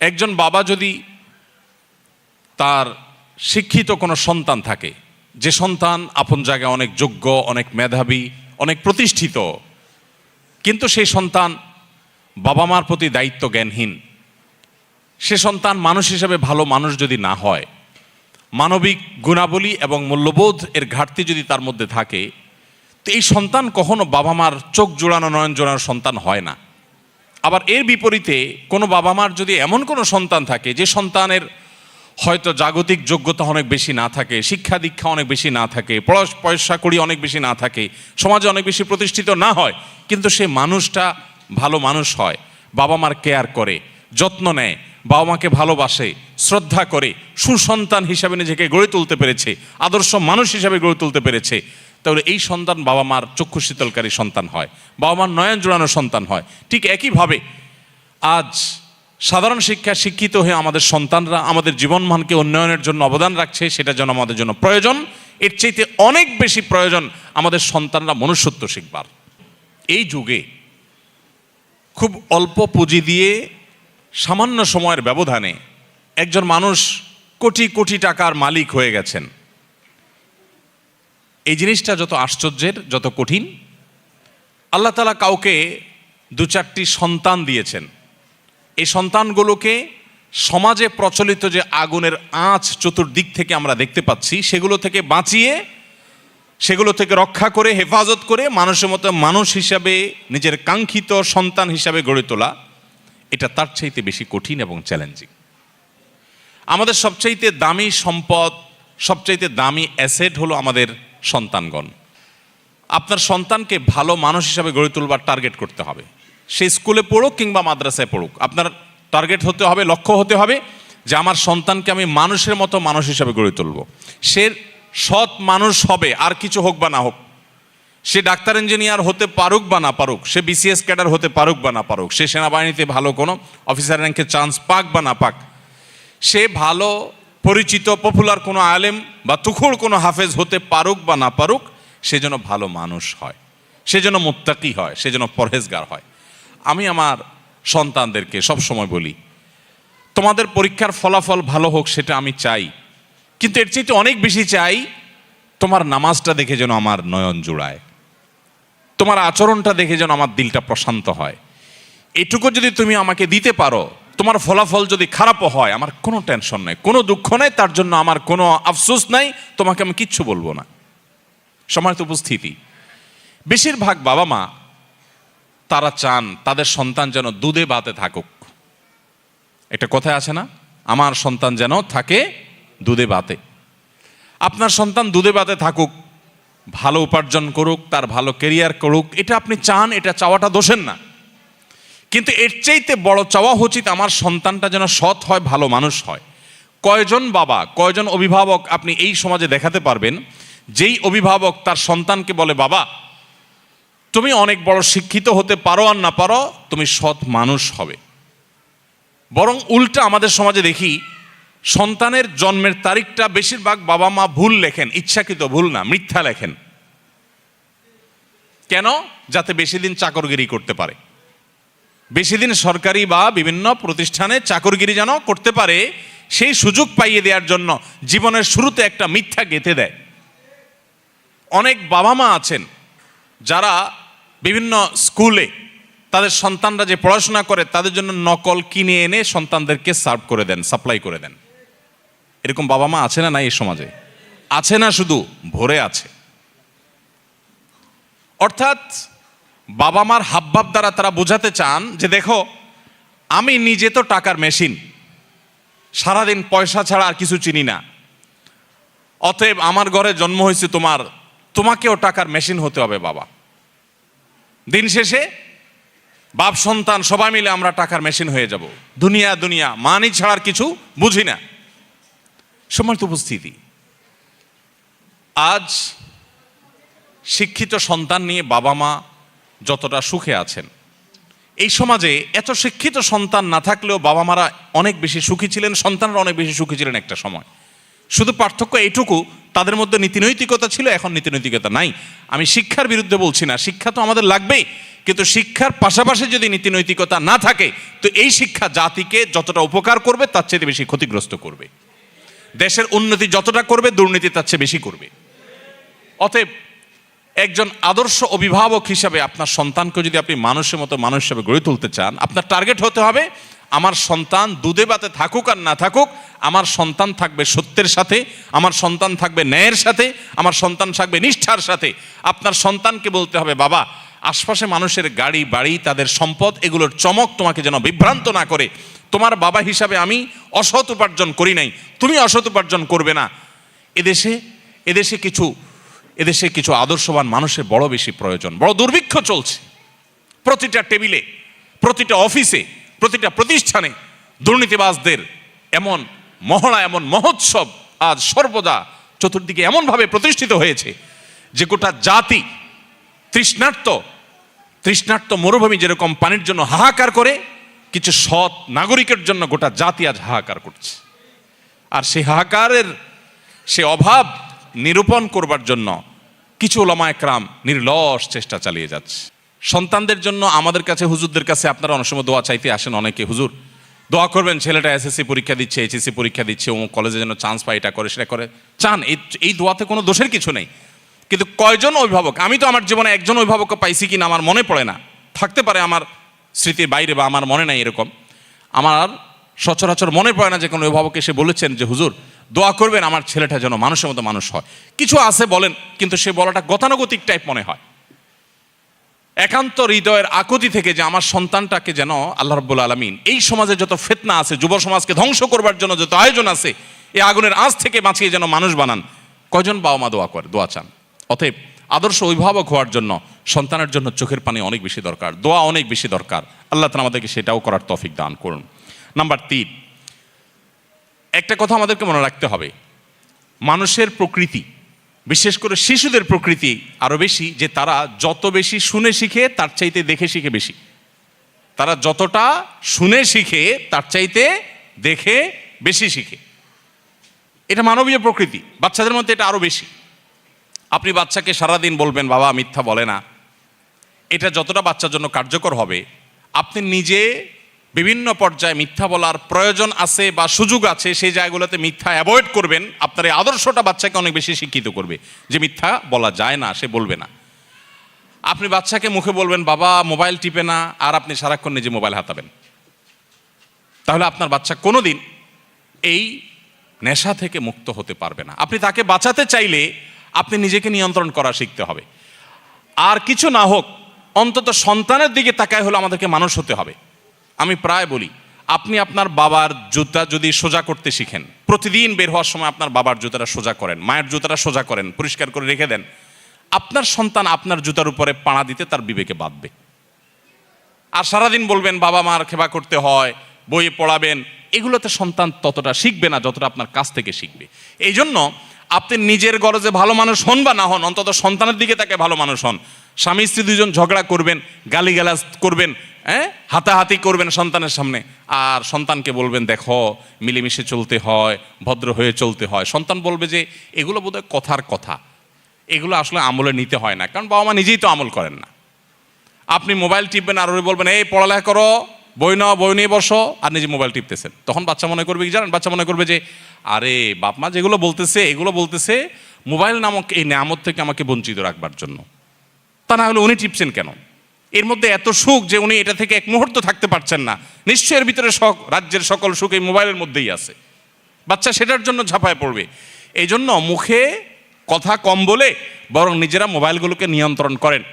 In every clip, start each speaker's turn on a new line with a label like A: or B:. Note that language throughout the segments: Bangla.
A: একজন বাবা যদি তার শিক্ষিত কোনো সন্তান থাকে, যে সন্তান আপন জায়গায় অনেক যোগ্য, অনেক মেধাবী, অনেক প্রতিষ্ঠিত, কিন্তু সেই সন্তান বাবা মার প্রতি দায়িত্ব জ্ঞানহীন, সে সন্তান মানুষ হিসেবে ভালো মানুষ যদি না হয়, মানবিক গুণাবলী এবং মূল্যবোধ এর ঘাটতি যদি তার মধ্যে থাকে, তো এই সন্তান কখনো বাবা মার চোখ জোড়ানো, নয়ন জোড়ানোর সন্তান হয় না। আবার এর বিপরীতে কোনো বাবা মার যদি এমন কোনো সন্তান থাকে যে সন্তানের হয়তো জাগতিক যোগ্যতা অনেক বেশি না থাকে, শিক্ষা দীক্ষা অনেক বেশি না থাকে, পয়সা কড়ি অনেক বেশি না থাকে, সমাজে অনেক বেশি প্রতিষ্ঠিত না হয়, কিন্তু সে মানুষটা ভালো মানুষ হয়, বাবা মার কেয়ার করে, যত্ন নেয়, বাবা মাকে ভালোবাসে, শ্রদ্ধা করে, সুসন্তান হিসাবে নিজেকে গড়ে তুলতে পেরেছে, আদর্শ মানুষ হিসাবে গড়ে তুলতে পেরেছে, তাহলে এই সন্তান বাবা মার চক্ষু শীতলকারী সন্তান হয়, বাবা মার নয়ন জোড়ানো সন্তান হয়। ঠিক একইভাবে আজ সাধারণ শিক্ষায় শিক্ষিত হয়ে আমাদের সন্তানরা আমাদের জীবনমানকে উন্নয়নের জন্য অবদান রাখছে, সেটা যেন আমাদের জন্য প্রয়োজন। এর চাইতে অনেক বেশি প্রয়োজন আমাদের সন্তানরা মনুষ্যত্ব শিখবার। এই যুগে খুব অল্প পুঁজি দিয়ে সামান্য সময়ের ব্যবধানে একজন মানুষ কোটি কোটি টাকার মালিক হয়ে গেছেন। এই জিনিসটা যত আশ্চর্যের, যত কঠিন। আল্লাহ তাআলা কাউকে দু চারটি সন্তান দিয়েছেন, এই সন্তানগুলোকে সমাজে প্রচলিত যে আগুনের আঁচ চতুর্দিক থেকে আমরা দেখতে পাচ্ছি, সেগুলো থেকে বাঁচিয়ে, সেগুলো থেকে রক্ষা করে, হেফাজত করে মানুষের মতো মানুষ হিসাবে, নিজের কাঙ্ক্ষিত সন্তান হিসাবে গড়ে তোলা, এটা তার চাইতে বেশি কঠিন এবং চ্যালেঞ্জিং। আমাদের সবচাইতে দামি সম্পদ, সবচাইতে দামি অ্যাসেট হলো আমাদের সন্তানগণ। আপনার সন্তানকে ভালো মানুষ হিসাবে গড়ে তুলবার টার্গেট করতে হবে। সে স্কুলে পড়ুক কিংবা মাদ্রাসায় পড়ুক, আপনার টার্গেট হতে হবে, লক্ষ্য হতে হবে যে আমার সন্তানকে আমি মানুষের মতো মানুষ হিসাবে গড়ে তুলব। সে সৎ মানুষ হবে, আর কিছু হোক বা না হোক। সে ডাক্তার ইঞ্জিনিয়ার হতে পারুক বা না পারুক, সে বিসিএস ক্যাডার হতে পারুক বা না পারুক, সে সেনাবাহিনীতে ভালো কোনো অফিসার র্যাঙ্কে চান্স পাক বা না পাক, সে ভালো পরিচিত পপুলার কোনো আলেম বা তুখুর কোনো হাফেজ হতে পারুক বা না পারুক, সে যেন ভালো মানুষ হয়, সে যেন মুত্তাকি হয়, সে যেন পরহেজগার হয়। আমি আমার সন্তানদেরকে সবসময় বলি, তোমাদের পরীক্ষার ফলাফল ভালো হোক সেটা আমি চাই, কিন্তু এর চাইতে অনেক বেশি চাই তোমার নামাজটা দেখে যেন আমার নয়ন জোড়ায়, তোমার আচরণটা দেখে যেন আমার দিলটা প্রশান্ত হয়। এটুকু যদি তুমি আমাকে দিতে পারো, তোমার ফলাফল যদি খারাপও হয়, আমার কোনো টেনশন নাই, কোনো দুঃখ নাই, তার জন্য আমার কোনো আফসোস নাই, তোমাকে আমি কিচ্ছু বলবো না। সম্মানিত উপস্থিতি, বেশিরভাগ বাবা মা তারা চান তাদের সন্তান যেন দুধে ভাতে থাকুক। একটা কথা আছে না, আমার সন্তান যেন থাকে দুধে ভাতে। আপনার সন্তান দুধে ভাতে থাকুক, ভালো উপার্জন করুক, তার ভালো কেরিয়ার করুক, এটা আপনি চান, এটা চাওয়াটা দোষের না। কিন্তু এর চাইতে বড় চাওয়া উচিত আমার সন্তানটা যেন সৎ হয়, ভালো মানুষ হয়। কয়জন বাবা, কয়জন অভিভাবক আপনি এই সমাজে দেখাতে পারবেন যেই অভিভাবক তার সন্তানকে বলে, বাবা তুমি অনেক বড় শিক্ষিত হতে পারো আর না পারো, তুমি সৎ মানুষ হবে। বরং উল্টা আমাদের সমাজে দেখি, সন্তানের জন্মের তারিখটা বেশিরভাগ বাবা মা ভুল লেখেন, ইচ্ছাকৃত ভুল না, মিথ্যা লেখেন। কেন? যাতে বেশি দিন চাকরগিরি করতে পারে, বেশি দিন সরকারি বা বিভিন্ন প্রতিষ্ঠানে চাকরগিরি যেন করতে পারে, সেই সুযোগ পাইয়ে দেওয়ার জন্য জীবনের শুরুতে একটা মিথ্যা গেঁথে দেয়। অনেক বাবা মা আছেন যারা বিভিন্ন স্কুলে তাদের সন্তানরা যে পড়াশোনা করে তাদের জন্য নকল কিনে এনে সন্তানদেরকে সার্ভ করে দেন, সাপ্লাই করে দেন। এরকম বাবা মা আছে না? নাই এই সমাজে আছে না, শুধু ভরে আছে। অর্থাৎ বাবা মার হাবভাব দ্বারা তারা বোঝাতে চান যে দেখো, আমি নিজে তো টাকার মেশিন, সারাদিন পয়সা ছাড়া আর কিছু চিনি না, অতএব আমার ঘরে জন্ম হয়েছে তোমাকেও টাকার মেশিন হতে হবে বাবা। দিন শেষে বাপ সন্তান সবাই মিলে আমরা টাকার মেশিন হয়ে যাব, দুনিয়া দুনিয়া মানি ছাড়ার কিছু বুঝি না। সম্মানিত উপস্থিতি, আজ শিক্ষিত সন্তান নিয়ে বাবা মা যতটা সুখে আছেন, এই সমাজে এত শিক্ষিত সন্তান না থাকলেও বাবা মারা অনেক বেশি সুখী ছিলেন, সন্তানরা অনেক বেশি সুখী ছিলেন একটা সময়। শুধু পার্থক্য এইটুকু, তাদের মধ্যে নীতিনৈতিকতা ছিল, এখন নীতিনৈতিকতা নাই। আমি শিক্ষার বিরুদ্ধে বলছি না, শিক্ষা তো আমাদের লাগবেই, কিন্তু শিক্ষার পাশাপাশি যদি নীতিনৈতিকতা না থাকে তো এই শিক্ষা জাতিকে যতটা উপকার করবে তার চেয়ে বেশি ক্ষতিগ্রস্ত করবে। দেশের উন্নতি যতটা করবে দুর্নীতি তার চেয়ে বেশি করবে। অতএব একজন আদর্শ অভিভাবক হিসাবে আপনার সন্তানকে যদি আপনি মানুষের মতো মানুষ হিসেবে গড়ে তুলতে চান, আপনার টার্গেট হতে হবে আমার সন্তান দুধে ভাতে থাকুক আর না থাকুক, আমার সন্তান থাকবে সত্যের সাথে, আমার সন্তান থাকবে ন্যায়ের সাথে, আমার সন্তান থাকবে নিষ্ঠার সাথে। আপনার সন্তানকে বলতে হবে, বাবা আশপাশে মানুষের গাড়ি বাড়ি তাদের সম্পদ এগুলোর চমক তোমাকে যেন বিভ্রান্ত না করে। তোমার বাবা হিসাবে আমি অসৎ উপার্জন করি নাই, তুমি অসৎ উপার্জন করবে না। এদেশে কিছু আদর্শবান মানুষের বড় বেশি প্রয়োজন। বড় দুর্ভিক্ষ চলছে, প্রতিটা টেবিলে, প্রতিটা অফিসে, প্রতিটা প্রতিষ্ঠানে দুর্নীতিবাজদের এমন মহড়া, এমন মহোৎসব আজ সর্বদা চতুর্দিকে এমনভাবে প্রতিষ্ঠিত হয়েছে যে গোটা জাতি তৃষ্ণার্ত মরুভূমি যেরকম পানির জন্য হাহাকার করে, কিছু সৎ নাগরিকের জন্য গোটা জাতি আজ হাহাকার করছে। আর সেই হাহাকারের সে অভাব নিরূপণ করবার জন্য কিছু উলামা একরাম নির্লস চেষ্টা চালিয়ে যাচ্ছে। সন্তানদের জন্য আমাদের কাছে, হুজুরদের কাছে আপনারা অনেক সময় দোয়া চাইতে আসেন অনেকে, হুজুর দোয়া করবেন ছেলেটা এসএসসি পরীক্ষা দিচ্ছে, এইচএসসি পরীক্ষা দিচ্ছে, ও কলেজে যেন চান্স পায়, এটা করে সেটা করে চান। এই দোয়াতে কোনো দোষের কিছু নেই, কিন্তু কয়জন অভিভাবক, আমি তো আমার জীবনে একজন অভিভাবককে পাইছি কিনা আমার মনে পড়ে না, থাকতে পারে আমার স্মৃতির বাইরে বা আমার মনে নাই, এরকম আমার সচরাচর মনে পড়ে না যে কোনো অভিভাবক এসে বলেছেন যে হুজুর দোয়া করবেন আমার ছেলেটা যেন মানুষের মতো মানুষ হয়। কিছু আছে বলেন, কিন্তু সে বলাটা গতানুগতিক টাইপ মনে হয়। একান্ত হৃদয়ের আকুতি থেকে যে আমার সন্তানটাকে যেন আল্লাহ রাব্বুল আলামিন এই সমাজে যত ফিতনা আছে, যুব সমাজকে ধ্বংস করবার জন্য যত আয়োজন আছে, এই আগুনের আঁচ থেকে বাঁচিয়ে যেন মানুষ বানান। কয়জন বাবা মা দোয়া চান? অতএব আদর্শ অভিভাবক হওয়ার জন্য সন্তানের জন্য চোখের পানি অনেক বেশি দরকার, দোয়া অনেক বেশি দরকার। আল্লাহ তাআলা আমাদেরকে সেটাও করার তৌফিক দান করুন। নাম্বার 3, একটা কথা আমাদেরকে মনে রাখতে হবে, মানুষের প্রকৃতি, বিশেষ করে শিশুদের প্রকৃতি আরো বেশি যে তারা যত বেশি শুনে শিখে তার চাইতে দেখে শিখে বেশি। তারা যতটা শুনে শিখে তার চাইতে দেখে বেশি শিখে। এটা মানবীয় প্রকৃতি, বাচ্চাদের মধ্যে এটা আরো বেশি। আপনি বাচ্চাকে সারাদিন বলবেন বাবা মিথ্যা বলে না, এটা যতটা বাচ্চার জন্য কার্যকর হবে, আপনি নিজে বিভিন্ন পর্যায়ে মিথ্যা বলার প্রয়োজন আছে বা সুযোগ আছে সেই জায়গাগুলোতে মিথ্যা অ্যাভয়েড করবেন। আপনার এই আদর্শটা বাচ্চাকে অনেক বেশি শিক্ষিত করবে যে মিথ্যা বলা যায় না, সে বলবে না। আপনি বাচ্চাকে মুখে বলবেন বাবা মোবাইল টিপে না, আর আপনি সারাক্ষণ নিজে মোবাইল হাতাবেন, তাহলে আপনার বাচ্চা কোনোদিন এই নেশা থেকে মুক্ত হতে পারবে না। আপনি তাকে বাঁচাতে চাইলে আপনি নিজেকে নিয়ন্ত্রণ করা শিখতে হবে। আর কিছু না হোক অন্তত সন্তানের দিকে তাকায় হলো আমাদেরকে মানুষ হতে হবে। আমি প্রায় বলি, আপনি আপনার বাবার জুতা যদি সোজা করতে শিখেন, প্রতিদিন বের হওয়ার সময় আপনার বাবার জুতাটা সোজা করেন, মায়ের জুতাটা সোজা করেন, পরিষ্কার করে রেখে দেন, আপনার সন্তান আপনার জুতার উপরে পাড়া দিতে তার বিবেকে বাঁধবে। আর সারাদিন বলবেন বাবা মার সেবা করতে হয়, বইয়ে পড়াবেন, এগুলোতে সন্তান ততটা শিখবে না যতটা আপনার কাছ থেকে শিখবে। এই জন্য আপনি নিজের গরজে ভালো মানুষ হন বা না হন, অন্তত সন্তানের দিকে তাকে ভালো মানুষ হন। স্বামী স্ত্রী দুজন ঝগড়া করবেন, গালিগালাজ করবেন, হাতাহাতি করবেন সন্তানের সামনে, আর সন্তানকে বলবেন দেখো মিলেমিশে চলতে হয়, ভদ্র হয়ে চলতে হয়। সন্তান বলবে যে এগুলো বোধহয় কথার কথা, এগুলো আসলে আমলে নিতে হয় না, কারণ বাবা মা নিজেই তো আমল করেন না। আপনি মোবাইল টিপবেন আর ওই বলবেন এই পড়ালেখা করো, বই নাও, বই নিয়ে বসো, আর নিজে মোবাইল টিপতেছেন। তখন বাচ্চা মনে করবে কি জানেন? বাচ্চা মনে করবে যে আরে বাপ মা যেগুলো বলতেছে এগুলো বলতেছে মোবাইল নামক এই নিয়ামত থেকে আমাকে বঞ্চিত রাখবার জন্য, তা না হলে উনি টিপছেন কেন? এর মধ্যে এত সুখ যে উনি এটা থেকে এক মুহূর্ত থাকতে পারছেন না, নিশ্চয়ই এর ভিতরে রাজ্যের সকল সুখ এই মোবাইলের মধ্যেই আছে। বাচ্চা সেটার জন্য ঝাঁপায় পড়বে। এই জন্য মুখে কথা কম বলে বরং নিজেরা মোবাইলগুলোকে নিয়ন্ত্রণ করেন।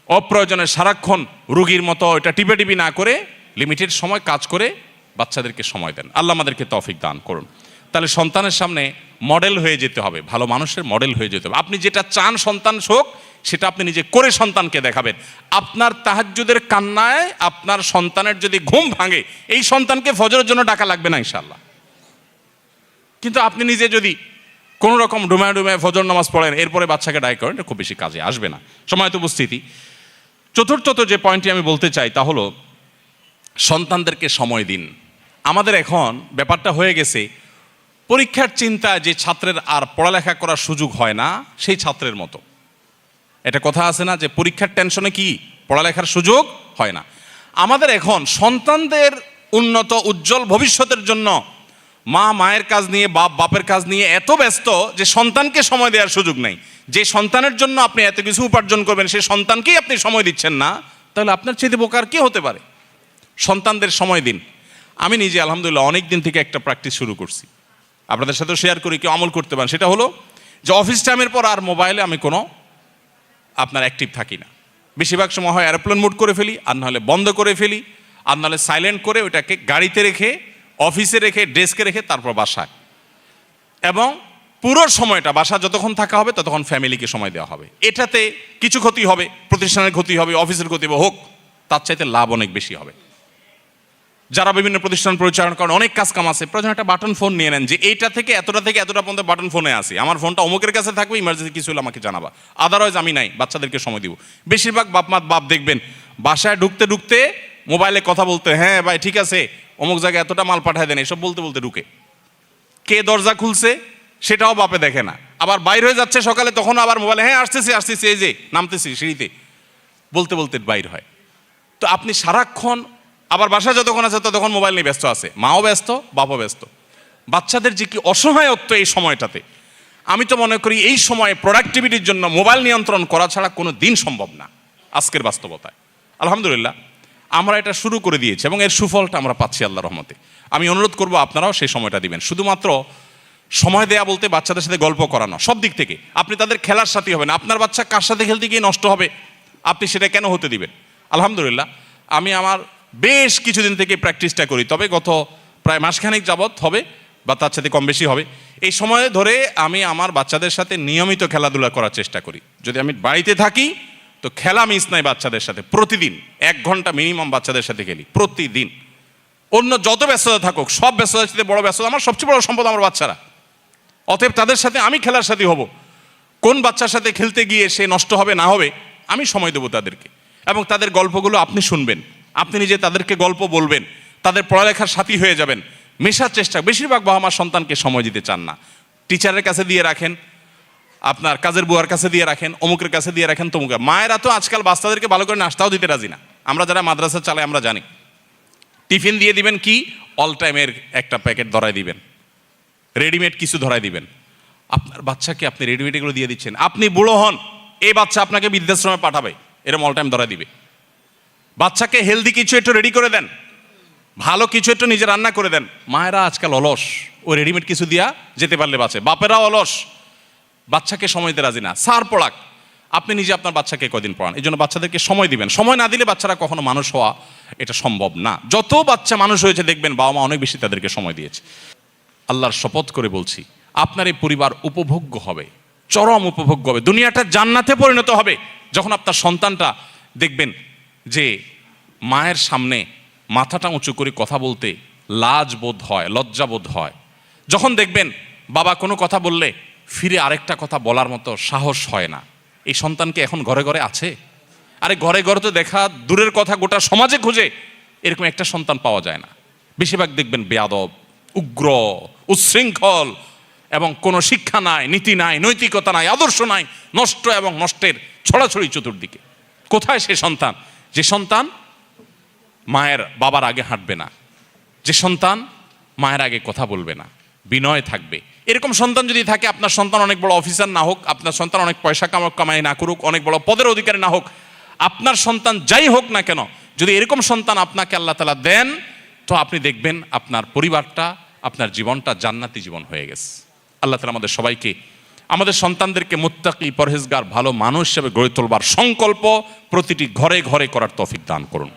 A: অপ্রয়োজনে সারাক্ষণ রুগীর মতো এটা টিপি না করে লিমিটেড সময় কাজ করে বাচ্চাদেরকে সময় দেন। আল্লাহ আমাদেরকে তৌফিক দান করুন। তাহলে সন্তানের সামনে মডেল হয়ে যেতে হবে, ভালো মানুষের মডেল হয়ে যেতে হবে। আপনি যেটা চান সন্তান হোক সেটা আপনি নিজে করে সন্তানকে দেখাবেন। আপনার তাহাজ্জুদের কান্নায় আপনার সন্তানের যদি ঘুম ভাঙে, এই সন্তানকে ফজরের জন্য ডাকা লাগবে না ইনশাআল্লাহ। কিন্তু আপনি নিজে যদি কোনো রকম ডুমায় ফজর নামাজ পড়েন, এরপরে বাচ্চাকে ডাক করেন, এটা খুব বেশি কাজে আসবে না। সময়ত উপস্থিতি, চতুর্থত যে পয়েন্টটি আমি বলতে চাই তা হলো সন্তানদেরকে সময় দিন। আমাদের এখন ব্যাপারটা হয়ে গেছে পরীক্ষার চিন্তায় যে ছাত্রের আর পড়ালেখা করার সুযোগ হয় না, সেই ছাত্রের মতো। এটা কথা আছে না যে পরীক্ষার টেনশনে কি পড়ালেখার সুযোগ হয় না। আমাদের এখন সন্তানদের উন্নত উজ্জ্বল ভবিষ্যতের জন্য মা মায়ের কাজ নিয়ে, বাপ বাপের কাজ নিয়ে এত ব্যস্ত যে সন্তানকে সময় দেওয়ার সুযোগ নেই। যে সন্তানের জন্য আপনি এত কিছু উপার্জন করবেন, সেই সন্তানকেই আপনি সময় দিচ্ছেন না, তাহলে আপনার চেয়ে বোকার কি হতে পারে? সন্তানদের সময় দিন। আমি নিজে আলহামদুলিল্লাহ অনেক দিন থেকে একটা প্র্যাকটিস শুরু করছি, আপনাদের সাথেও শেয়ার করি, কেউ আমল করতে পারেন। সেটা হলো যে অফিস টাইমের পর আর মোবাইলে আমি কোনো অ্যাক্টিভ থাকি না। বেশিরভাগ সময় হয় এরোপ্লেন মোড করে ফেলি, আর নাহলে বন্ধ করে ফেলি, আর নাহলে সাইলেন্ট করে ওইটাকে গাড়িতে রেখে, অফিসে রেখে, ডেস্কে রেখে তারপর বাসায়। এবং পুরো সময়টা বাসা যতক্ষণ থাকা হবে ততক্ষণ ফ্যামিলিকে সময় দেওয়া হবে। এটাতে কিছু ক্ষতি হবে, প্রতিষ্ঠানের ক্ষতি হবে, অফিসের ক্ষতি হবে, হোক, তার চাইতে লাভ অনেক বেশি হবে। যারা বিভিন্ন প্রতিষ্ঠান পরিচালনা করেন, অনেক কাজ কাম আছে, প্রয়োজন একটা বাটন ফোন নিয়ে নেন যে এইটা থেকে এতটা পর্যন্ত বাটন ফোনে আসি, আমার ফোনটা অমুকের কাছে থাকবে, ইমার্জেন্সি কিছু হলে আমাকে জানাবা, আদারওয়াইজ আমি নাই, বাচ্চাদেরকে সময় দিব। বেশিরভাগ বাপ দেখবেন বাসায় ঢুকতে ঢুকতে মোবাইলে কথা বলতে, হ্যাঁ ভাই ঠিক আছে অমুক জায়গায় এতটা মাল পাঠায় দেন, এসব বলতে বলতে ঢুকে। কে দরজা খুলছে সেটাও বাপে দেখে না, আবার বাইর হয়ে যাচ্ছে সকালে, তখন আবার মোবাইলে, হ্যাঁ আসতেছি এই যে নামতেছি সিঁড়িতে, বলতে বলতে বাইর হয়। তো আপনি সারাক্ষণ আবার বাসায় যতক্ষণ আছে ততক্ষণ মোবাইল নিয়ে ব্যস্ত আছে, মাও ব্যস্ত, বাপও ব্যস্ত। বাচ্চাদের যে কি অসহায়ত্ব এই সময়টাতে, আমি তো মনে করি এই সময়ে প্রোডাক্টিভিটির জন্য মোবাইল নিয়ন্ত্রণ করা ছাড়া কোনো দিন সম্ভব না আজকের বাস্তবতায়। আলহামদুলিল্লাহ আমরা এটা শুরু করে দিয়েছি এবং এর সুফলটা আমরা পাচ্ছি আল্লাহর রহমতে। আমি অনুরোধ করব আপনারাও সেই সময়টা দিবেন। শুধুমাত্র সময় দেয়া বলতে বাচ্চাদের সাথে গল্প করানো, সব দিক থেকে আপনি তাদের খেলার সাথী হবেন। আপনার বাচ্চা কার সাথে খেলতে গিয়ে নষ্ট হবে, আপনি সেটা কেন হতে দিবেন? আলহামদুলিল্লাহ আমি আমার বেশ কিছুদিন থেকে প্র্যাকটিসটা করি, তবে গত প্রায় মাসখানেক যাবৎ হবে বা তার সাথে কম বেশি হবে। এই সময় ধরে আমি আমার বাচ্চাদের সাথে নিয়মিত খেলাধুলা করার চেষ্টা করি। যদি আমি বাড়িতে থাকি তো খেলা মিস নাই বাচ্চাদের সাথে, প্রতিদিন 1 ঘন্টা মিনিমাম বাচ্চাদের সাথে খেলি প্রতিদিন। অন্য যত ব্যস্ততা থাকুক, সব ব্যস্ততার সাথে বড় ব্যস্ততা, আমার সবচেয়ে বড় সম্পদ আমার বাচ্চারা। অতএব তাদের সাথে আমি খেলার সাথী হব। কোন বাচ্চার সাথে খেলতে গিয়ে সে নষ্ট হবে না হবে, আমি সময় দেবো তাদেরকে। এবং তাদের গল্পগুলো আপনি শুনবেন, আপনি নিজে তাদেরকে গল্প বলবেন, তাদের পড়ালেখার সাথী হয়ে যাবেন, মেশার চেষ্টা। বেশিরভাগ বাবা মা সন্তানকে সময় দিতে চান না, টিচারের কাছে দিয়ে রাখেন, আপনার কাজের বুয়ার কাছে দিয়ে রাখেন, অমুকের কাছে দিয়ে রাখেন, তমুকের। মায়েরা তো আজকাল বাচ্চাদেরকে ভালো করে নাস্তাও দিতে রাজি না। আমরা যারা মাদ্রাসা চালাই আমরা জানি, টিফিন দিয়ে দিবেন কি অল টাইমের একটা প্যাকেট ধরায় দিবেন, রেডিমেড কিছু ধরায় দিবেন। আপনার বাচ্চাকে আপনি রেডিমেড এগুলো দিয়ে দিচ্ছেন, আপনি বুড়ো হন, এই বাচ্চা আপনাকে বৃদ্ধাশ্রমে পাঠাবে, এরকম অল টাইম ধরায় দিবে। বাচ্চাকে হেলদি কিছু একটু রেডি করে দেন, ভালো কিছু একটু নিজে রান্না করে দেন। মায়েরা আজকাল অলস, ও রেডিমেড কিছু দিয়া যেতে পারলে বাঁচে। বাপেরাও অলস, বাচ্চাকে সময় দিতে রাজি না। সার পড়াক, আপনি নিজে আপনার বাচ্চাকে কদিন পড়ান। এই জন্য বাচ্চাদেরকে সময় দিবেন। সময় না দিলে বাচ্চারা কখনো মানুষ হওয়া এটা সম্ভব না। যত বাচ্চা মানুষ হয়েছে দেখবেন বাবা মা অনেক বেশি তাদেরকে সময় দিয়েছে। আল্লাহর শপথ করে বলছি, আপনার এই পরিবার উপভোগ্য হবে, চরম উপভোগ্য হবে, দুনিয়াটা জান্নাতে পরিণত হবে যখন আপনার সন্তানটা দেখবেন যে মায়ের সামনে মাথাটা উঁচু করে কথা বলতে লাজ বোধ হয়, লজ্জা বোধ হয়। যখন দেখবেন বাবা কোনো কথা বললে ফিরে আরেকটা কথা বলার মতো সাহস হয় না। এই সন্তানকে এখন ঘরে ঘরে আছে? আরে ঘরে ঘরে তো দেখা দূরের কথা, গোটা সমাজে খুঁজে এরকম একটা সন্তান পাওয়া যায় না। বেশিরভাগ দেখবেন বেয়াদব, উগ্র, উচ্ছৃঙ্খল, এবং কোনো শিক্ষা নাই, নীতি নাই, নৈতিকতা নাই, আদর্শ নাই, নষ্ট এবং নষ্টের ছড়াছড়ি চতুর্দিকে। কোথায় সে সন্তান? যে সন্তান মায়ের বাবার আগে হাঁটবে না, যে সন্তান মায়ের আগে কথা বলবে না, বিনয় থাকবে। এরকম সন্তান যদি থাকে, আপনার সন্তান অনেক বড় অফিসার না হোক, আপনার সন্তান অনেক পয়সা কামাই না করুক, অনেক বড় পদের অধিকারী না হোক, আপনার সন্তান যাই হোক না কেন, যদি এরকম সন্তান আপনাকে আল্লাহ তাআলা দেন, তো আপনি দেখবেন আপনার পরিবারটা, আপনার জীবনটা জান্নাতি জীবন হয়ে গেছে। আল্লাহ তাআলা আমাদের সবাইকে, আমাদের সন্তানদেরকে মুত্তাকি, পরহেজগার, ভালো মানুষ হিসেবে গড়ে তোলবার সংকল্প প্রতিটি ঘরে ঘরে করার তৌফিক দান করুন।